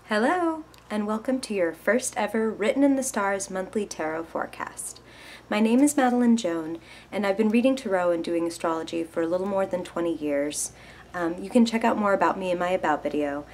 Hello, and welcome to your first ever Written in the Stars monthly tarot forecast. My name is Madeline Joan, and I've been reading tarot and doing astrology for a little more than 20 years. You can check out more about me in my About video,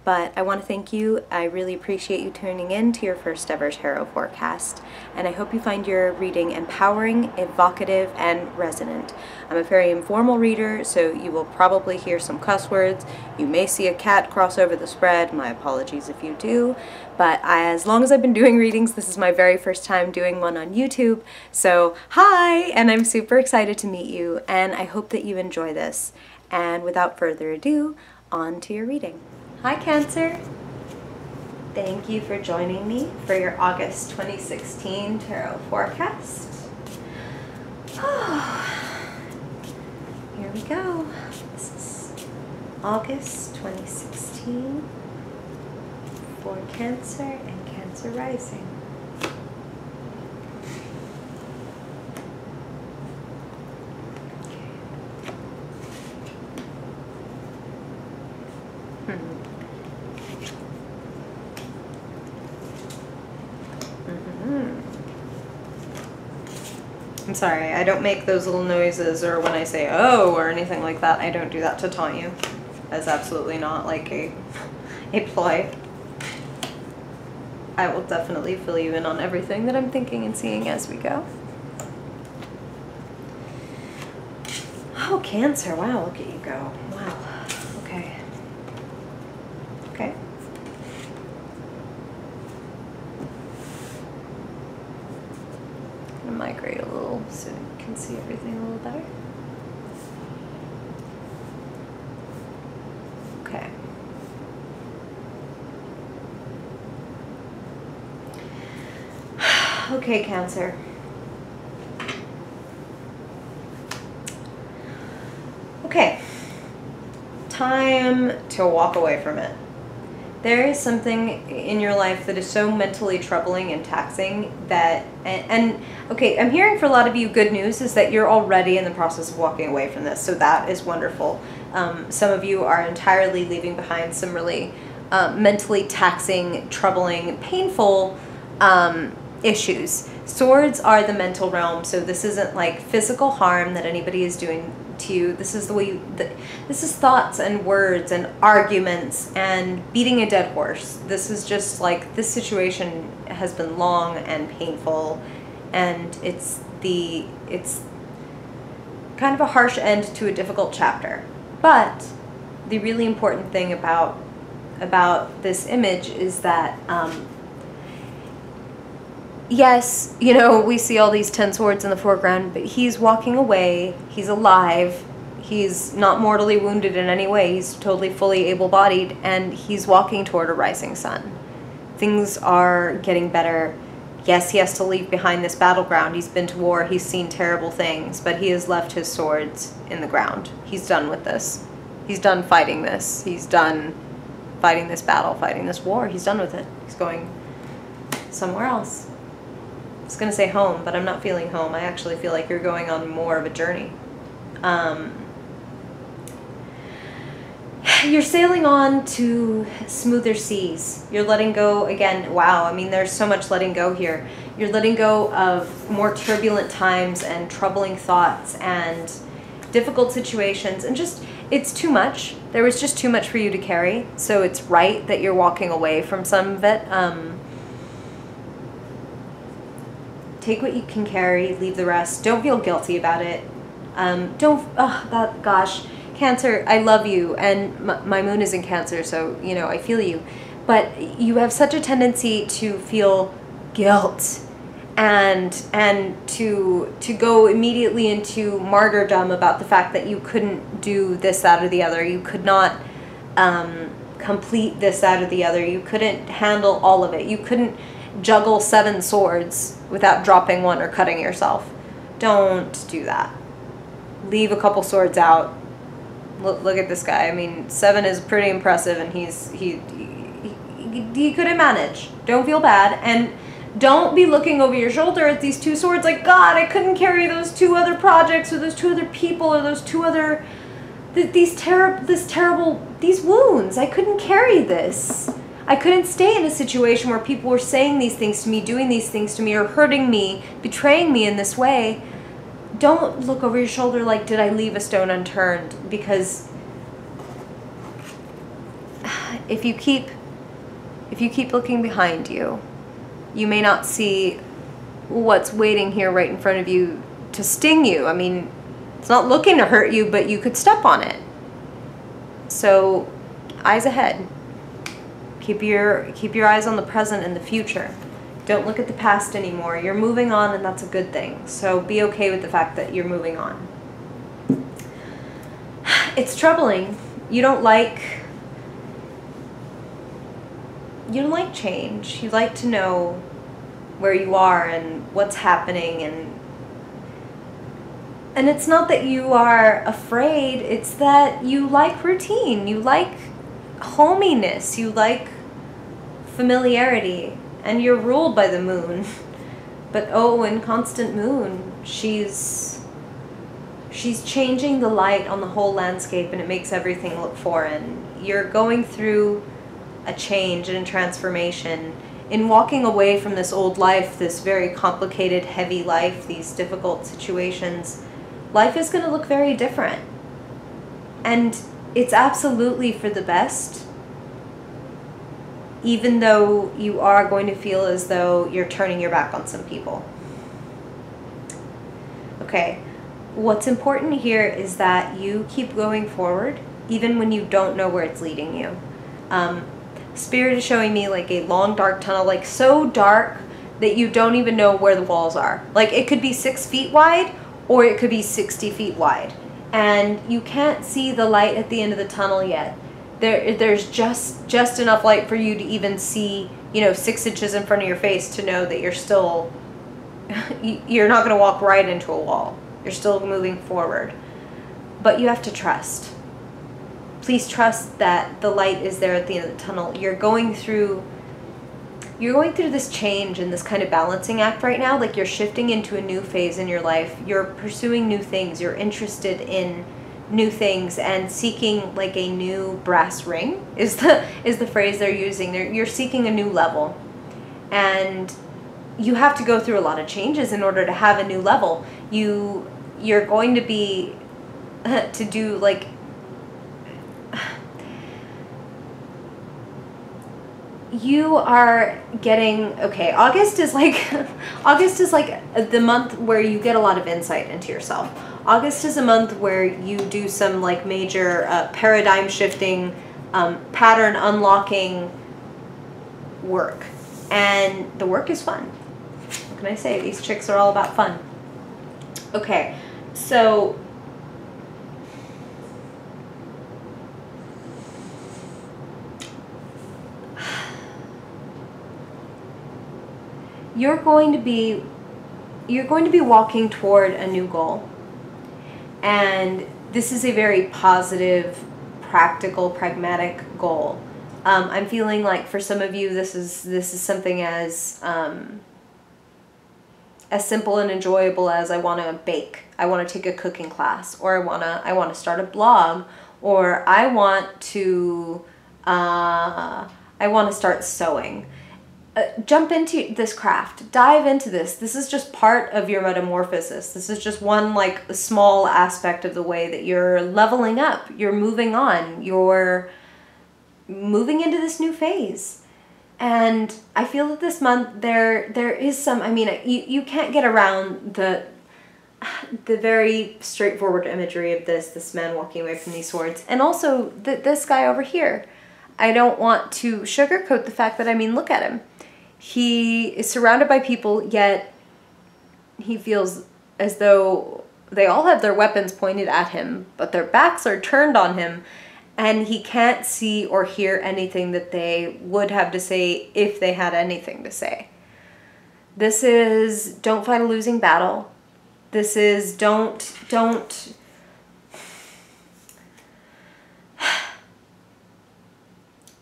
but I want to thank you. I really appreciate you tuning in to your first ever tarot forecast, and I hope you find your reading empowering, evocative, and resonant. I'm a very informal reader, so you will probably hear some cuss words. You may see a cat cross over the spread. My apologies if you do. But as long as I've been doing readings, this is my very first time doing one on YouTube. So hi, and I'm super excited to meet you, and I hope that you enjoy this. And without further ado, on to your reading. Hi Cancer! Thank you for joining me for your August 2016 tarot forecast. Here we go. This is August 2016 for Cancer and Cancer rising. I'm sorry, I don't make those little noises or when I say oh or anything like that. I don't do that to taunt you. That's absolutely not like a ploy. I will definitely fill you in on everything that I'm thinking and seeing as we go. Oh, Cancer, wow, look at you go. Wow, okay. Okay. I'm gonna migrate a little so you can see everything a little better. Okay. Okay, Cancer. Okay. Time to walk away from it. There is something in your life that is so mentally troubling and taxing that, and okay, I'm hearing for a lot of you good news is that you're already in the process of walking away from this, so that is wonderful. Some of you are entirely leaving behind some really mentally taxing, troubling, painful issues. Swords are the mental realm, so this isn't like physical harm that anybody is doing to you. This is the way this is thoughts and words and arguments and beating a dead horse. This is just like, this situation has been long and painful, and it's kind of a harsh end to a difficult chapter. But the really important thing about this image is that yes, you know, we see all these 10 swords in the foreground, but he's walking away, he's alive, he's not mortally wounded in any way, he's totally fully able-bodied, and he's walking toward a rising sun. Things are getting better. Yes, he has to leave behind this battleground. He's been to war, he's seen terrible things, but he has left his swords in the ground. He's done with this. He's done fighting this. He's done fighting this battle, fighting this war. He's done with it. He's going somewhere else. I was going to say home, but I'm not feeling home. I actually feel like you're going on more of a journey. You're sailing on to smoother seas. You're letting go again. Wow, I mean, there's so much letting go here. You're letting go of more turbulent times and troubling thoughts and difficult situations, and just, it's too much. There was just too much for you to carry, so it's right that you're walking away from some of it. Take what you can carry, leave the rest. Don't feel guilty about it. Gosh, Cancer, I love you, and my moon is in Cancer, so, you know, I feel you. But you have such a tendency to feel guilt and to go immediately into martyrdom about the fact that you couldn't do this, that, or the other. You could not complete this, that, or the other. You couldn't handle all of it. You couldn't juggle 7 swords without dropping one or cutting yourself. Don't do that. Leave a couple swords out. Look at this guy. I mean, 7 is pretty impressive, and he couldn't manage. Don't feel bad, and don't be looking over your shoulder at these 2 swords like, God, I couldn't carry those 2 other projects or those 2 other people or those 2 other these wounds. I couldn't carry this. I couldn't stay in a situation where people were saying these things to me, doing these things to me, or hurting me, betraying me in this way. Don't look over your shoulder like, did I leave a stone unturned? Because if you keep looking behind you, you may not see what's waiting here right in front of you to sting you. I mean, it's not looking to hurt you, but you could step on it. So, eyes ahead. Keep your eyes on the present and the future. Don't look at the past anymore. You're moving on, and that's a good thing. So be okay with the fact that you're moving on. It's troubling. You don't like change. You like to know where you are and what's happening, and it's not that you are afraid, it's that you like routine, you like hominess, you like familiarity, and you're ruled by the moon. But oh, in constant moon, she's changing the light on the whole landscape, and it makes everything look foreign. You're going through a change and a transformation. In walking away from this old life, this very complicated, heavy life, these difficult situations, life is going to look very different. And it's absolutely for the best, even though you are going to feel as though you're turning your back on some people. Okay, what's important here is that you keep going forward, even when you don't know where it's leading you. Spirit is showing me like a long dark tunnel, like so dark that you don't even know where the walls are. Like it could be 6 feet wide or it could be 60 feet wide, and you can't see the light at the end of the tunnel yet. There's just enough light for you to even see, 6 inches in front of your face to know that you're still you're not going to walk right into a wall. You're still moving forward, but you have to trust. Please trust that the light is there at the end of the tunnel. You're going through this change and this kind of balancing act right now. Like you're shifting into a new phase in your life. You're pursuing new things. You're interested in new things and seeking like a new brass ring is the phrase they're using. You're seeking a new level, and you have to go through a lot of changes in order to have a new level. You're going to be to do like you are getting, okay, August is like the month where you get a lot of insight into yourself. August is a month where you do some like major paradigm shifting, pattern unlocking work, and the work is fun. What can I say? These chicks are all about fun. Okay, so you're going to be walking toward a new goal, and this is a very positive, practical, pragmatic goal. I'm feeling like for some of you this is something as simple and enjoyable as I want to bake, I want to take a cooking class, or I want to start a blog, or I want to start sewing. Jump into this craft, dive into this. This is just part of your metamorphosis. This is just one like small aspect of the way that you're leveling up, you're moving on, you're moving into this new phase. And I feel that this month there is some, I mean, you can't get around the very straightforward imagery of this man walking away from these swords, and also this guy over here. I don't want to sugarcoat the fact that, I mean, look at him. He is surrounded by people, yet he feels as though they all have their weapons pointed at him, but their backs are turned on him, and he can't see or hear anything that they would have to say if they had anything to say. This is don't fight a losing battle. This is don't.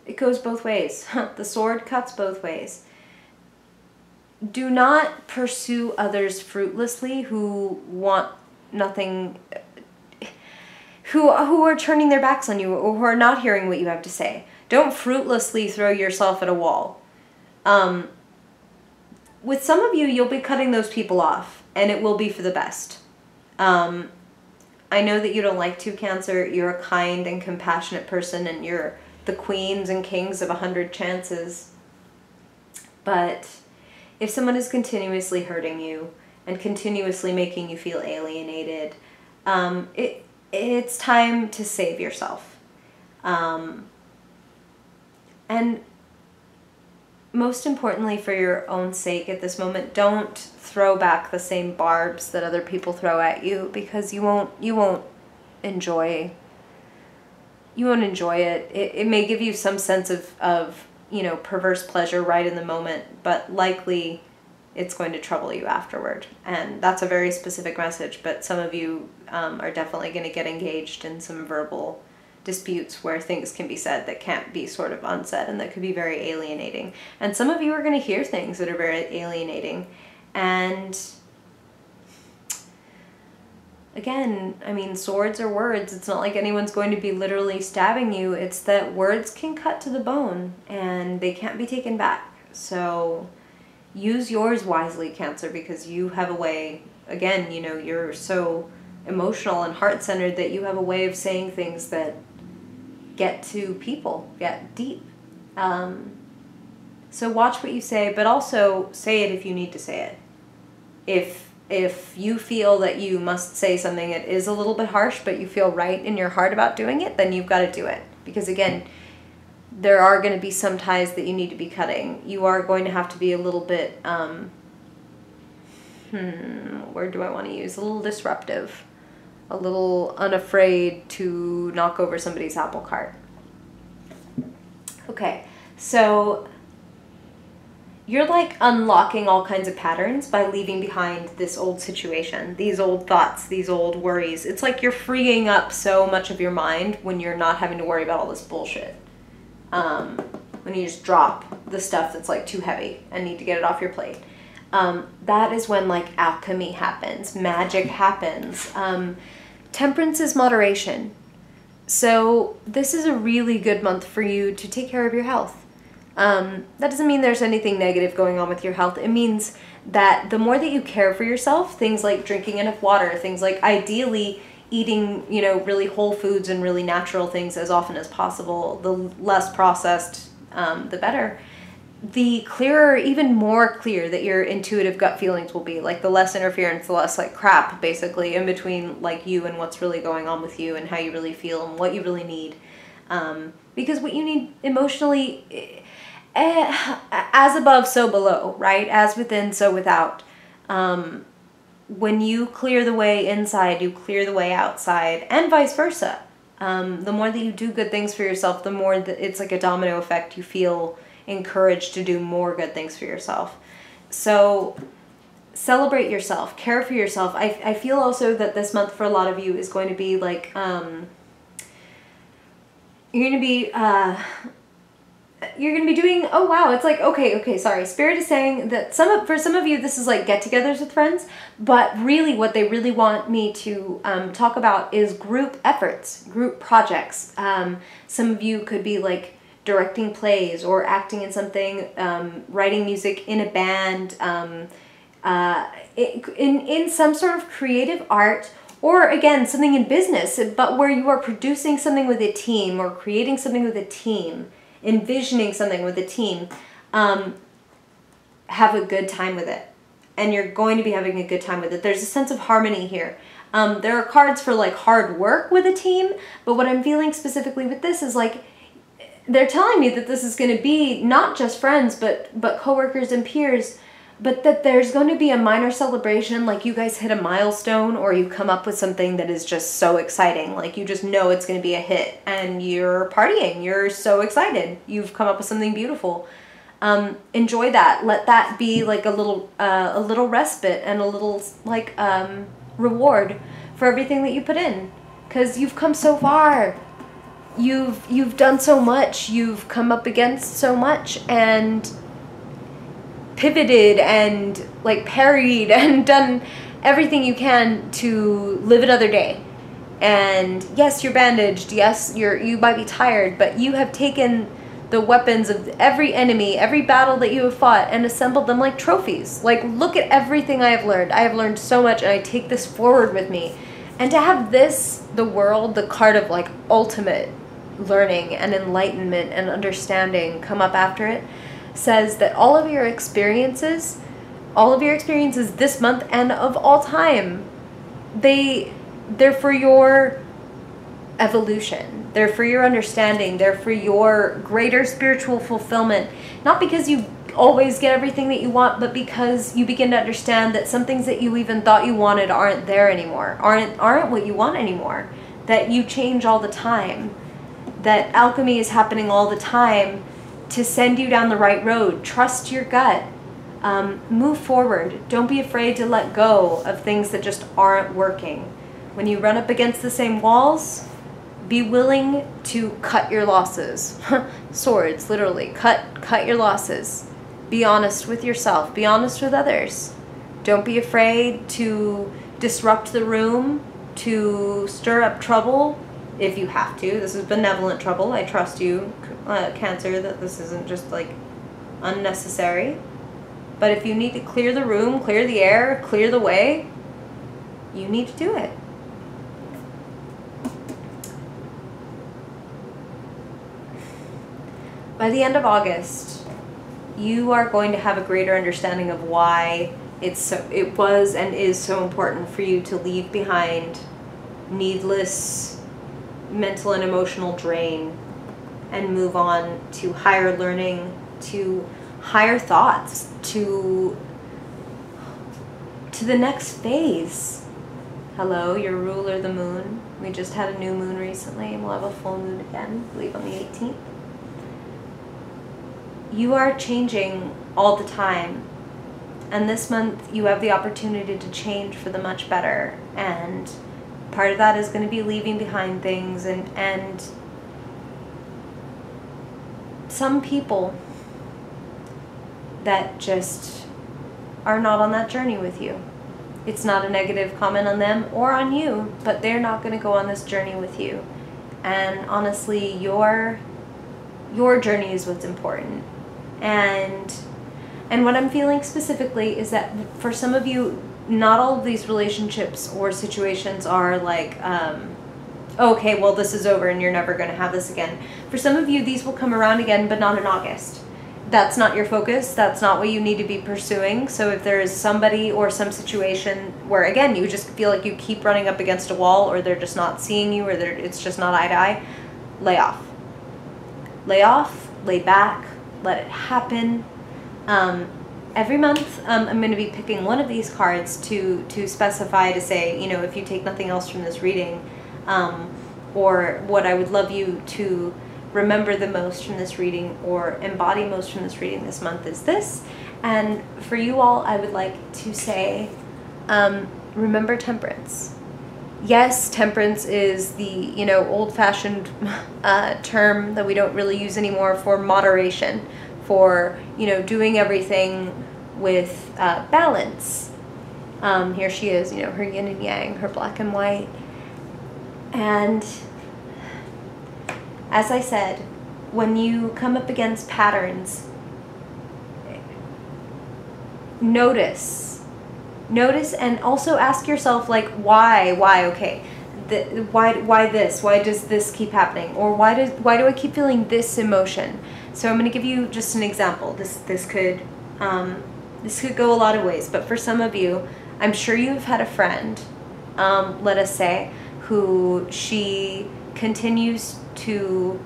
It goes both ways. The sword cuts both ways. Do not pursue others fruitlessly who want nothing, who are turning their backs on you, or who are not hearing what you have to say. Don't fruitlessly throw yourself at a wall. With some of you, you'll be cutting those people off, and it will be for the best. I know that you don't like to, Cancer. You're a kind and compassionate person, and you're the queens and kings of 100 chances. But if someone is continuously hurting you and continuously making you feel alienated, it's time to save yourself. And most importantly, for your own sake at this moment, don't throw back the same barbs that other people throw at you, because you won't enjoy it. It may give you some sense of perverse pleasure right in the moment, but likely it's going to trouble you afterward. And that's a very specific message, but some of you are definitely going to get engaged in some verbal disputes where things can be said that can't be sort of unsaid, and that could be very alienating. And some of you are going to hear things that are very alienating. And again, I mean, swords are words. It's not like anyone's going to be literally stabbing you. It's that words can cut to the bone and they can't be taken back. So use yours wisely, Cancer, because you have a way, again, you're so emotional and heart-centered that you have a way of saying things that get to people, get deep. So watch what you say, but also say it if you need to say it. If you feel that you must say something that is a little bit harsh, but you feel right in your heart about doing it, then you've got to do it. Because again, there are going to be some ties that you need to be cutting. You are going to have to be a little bit, what word do I want to use? A little disruptive. A little unafraid to knock over somebody's apple cart. Okay, so you're like unlocking all kinds of patterns by leaving behind this old situation, these old thoughts, these old worries. It's like you're freeing up so much of your mind when you're not having to worry about all this bullshit. When you just drop the stuff that's like too heavy and need to get it off your plate. That is when like alchemy happens, magic happens. Temperance is moderation. So this is a really good month for you to take care of your health. That doesn't mean there's anything negative going on with your health. It means that the more that you care for yourself, things like drinking enough water, things like ideally eating, really whole foods and really natural things as often as possible, the less processed, the better. The clearer, even more clear that your intuitive gut feelings will be. Like the less interference, the less like crap basically in between like you and what's really going on with you and how you really feel and what you really need. Because what you need emotionally, as above, so below, right? As within, so without. When you clear the way inside, you clear the way outside, and vice versa. The more that you do good things for yourself, the more that it's like a domino effect. You feel encouraged to do more good things for yourself. So celebrate yourself, care for yourself. I feel also that this month for a lot of you is going to be like, you're going to be doing, oh wow, it's like, okay, sorry. Spirit is saying that for some of you, this is like get-togethers with friends, but really what they really want me to talk about is group efforts, group projects. Some of you could be like directing plays or acting in something, writing music in a band, in some sort of creative art, or again, something in business, but where you are producing something with a team or creating something with a team, envisioning something with a team. Have a good time with it. And you're going to be having a good time with it. There's a sense of harmony here. There are cards for like hard work with a team, but what I'm feeling specifically with this is like, they're telling me that this is going to be not just friends, but coworkers and peers, but that there's going to be a minor celebration, like you guys hit a milestone or you come up with something that is just so exciting. Like you just know it's going to be a hit and you're partying. You're so excited. You've come up with something beautiful. Enjoy that. Let that be like a little respite and a little like reward for everything that you put in, because you've come so far. You've done so much, you've come up against so much and pivoted and like parried and done everything you can to live another day. And yes, you're bandaged. Yes, you might be tired, but you have taken the weapons of every enemy, every battle that you have fought, and assembled them like trophies. Like, look at everything I have learned. I have learned so much, and I take this forward with me. And to have this, the world, the card of like ultimate learning and enlightenment and understanding come up after it, says that all of your experiences this month and of all time, they're for your evolution. They're for your understanding. They're for your greater spiritual fulfillment. Not because you always get everything that you want, but because you begin to understand that some things that you even thought you wanted aren't there anymore, aren't what you want anymore, that you change all the time, that alchemy is happening all the time to send you down the right road. Trust your gut. Move forward. Don't be afraid to let go of things that just aren't working. When you run up against the same walls, be willing to cut your losses. Swords, literally. Cut your losses. Be honest with yourself. Be honest with others. Don't be afraid to disrupt the room, to stir up trouble if you have to. This is benevolent trouble. I trust you, Cancer, that this isn't just like unnecessary. But if you need to clear the room, clear the air, clear the way, you need to do it. By the end of August, you are going to have a greater understanding of why it was and is so important for you to leave behind needless mental and emotional drain and move on to higher learning, to higher thoughts, to the next phase. Hello, your ruler, the moon. We just had a new moon recently, and we'll have a full moon again, I believe on the 18th. You are changing all the time, and this month you have the opportunity to change for the much better, and part of that is going to be leaving behind things and some people that just are not on that journey with you. It's not a negative comment on them or on you, but they're not going to go on this journey with you. And honestly, your journey is what's important. And what I'm feeling specifically is that for some of you, not all of these relationships or situations are like, okay, well, this is over and you're never going to have this again. For some of you, these will come around again, but not in August. That's not your focus. That's not what you need to be pursuing. So if there is somebody or some situation where, again, you just feel like you keep running up against a wall, or they're just not seeing you, or it's just not eye to eye, lay off. Lay off, lay back, let it happen. Every month, I'm going to be picking one of these cards to specify, to say, you know, if you take nothing else from this reading, or what I would love you to remember the most from this reading or embody most from this reading this month is this. And for you all, I would like to say, remember temperance. Yes, temperance is the, you know, old-fashioned term that we don't really use anymore for moderation, for, you know, doing everything with balance. Here she is, you know, her yin and yang, her black and white. And as I said, when you come up against patterns, notice, and also ask yourself, like, why, okay, why this, why does this keep happening, or why do I keep feeling this emotion? So I'm going to give you just an example. This could go a lot of ways, but for some of you, I'm sure you've had a friend, let us say, who she continues to,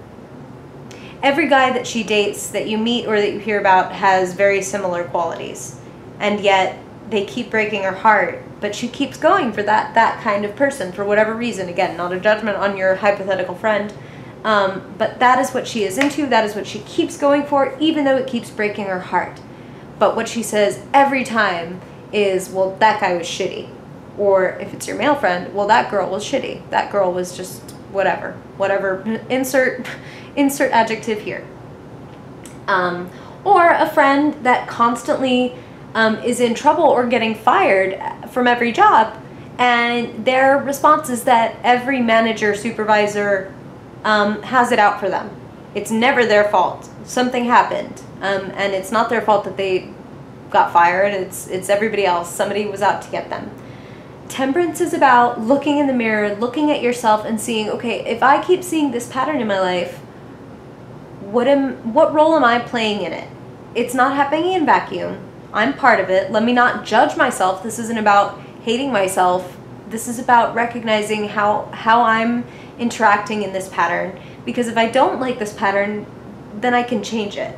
every guy that she dates, that you meet or that you hear about, has very similar qualities, and yet they keep breaking her heart, but she keeps going for that kind of person for whatever reason. Again, not a judgment on your hypothetical friend, but that is what she is into, that is what she keeps going for, even though it keeps breaking her heart. But what she says every time is, well, that guy was shitty. Or if it's your male friend, well, that girl was shitty. That girl was just whatever, insert adjective here. Or a friend that constantly is in trouble or getting fired from every job, And their response is that every manager, supervisor has it out for them. It's never their fault. Something happened. And it's not their fault that they got fired. It's everybody else. Somebody was out to get them. Temperance is about looking in the mirror, looking at yourself and seeing, okay, if I keep seeing this pattern in my life, what role am I playing in it? It's not happening in vacuum. I'm part of it. Let me not judge myself. This isn't about hating myself. This is about recognizing how I'm interacting in this pattern. Because if I don't like this pattern, then I can change it.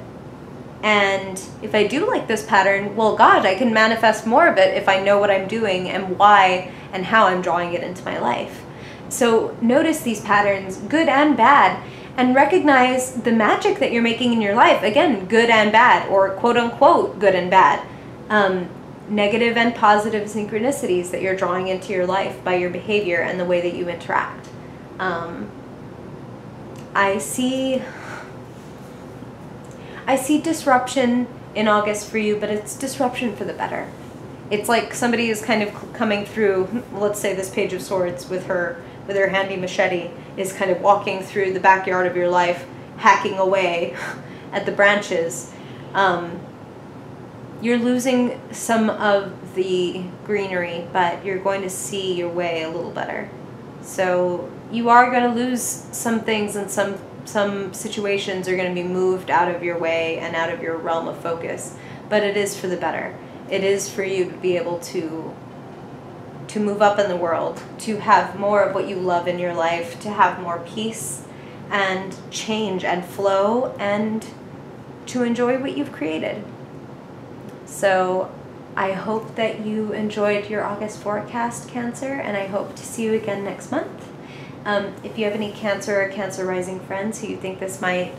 And if I do like this pattern, well, God, I can manifest more of it if I know what I'm doing and why and how I'm drawing it into my life. So notice these patterns, good and bad, and recognize the magic that you're making in your life. Again, good and bad, or quote unquote good and bad. Negative and positive synchronicities that you're drawing into your life by your behavior and the way that you interact. I see disruption in August for you, but it's disruption for the better. It's like somebody is kind of coming through, let's say this Page of Swords with her handy machete is kind of walking through the backyard of your life, hacking away at the branches. You're losing some of the greenery, but you're going to see your way a little better. So you are going to lose some things, and some situations are going to be moved out of your way and out of your realm of focus, but it is for the better. It is for you to be able to move up in the world, to have more of what you love in your life, to have more peace and change and flow, and to enjoy what you've created. So I hope that you enjoyed your August forecast, Cancer, and I hope to see you again next month. If you have any Cancer or Cancer rising friends who you think this might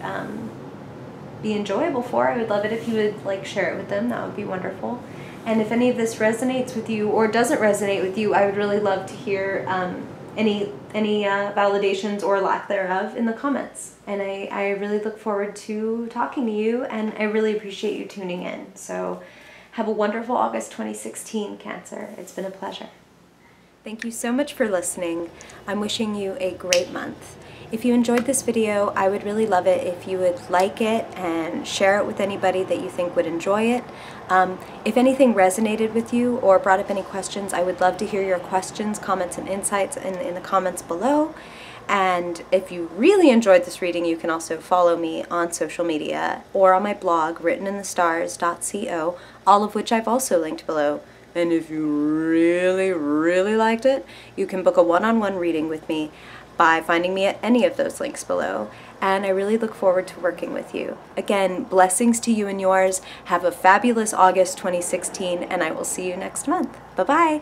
be enjoyable for, I would love it if you would share it with them. That would be wonderful. And if any of this resonates with you or doesn't resonate with you, I would really love to hear any validations or lack thereof in the comments. And I really look forward to talking to you, and I really appreciate you tuning in. So have a wonderful August 2016, Cancer. It's been a pleasure. Thank you so much for listening. I'm wishing you a great month. If you enjoyed this video, I would really love it if you would like it and share it with anybody that you think would enjoy it. If anything resonated with you or brought up any questions, I would love to hear your questions, comments, and insights in the comments below. And if you really enjoyed this reading, you can also follow me on social media or on my blog, writteninthestars.co, all of which I've also linked below. And if you really, really liked it, you can book a one-on-one reading with me by finding me at any of those links below. And I really look forward to working with you. Again, blessings to you and yours. Have a fabulous August 2016, and I will see you next month. Bye-bye.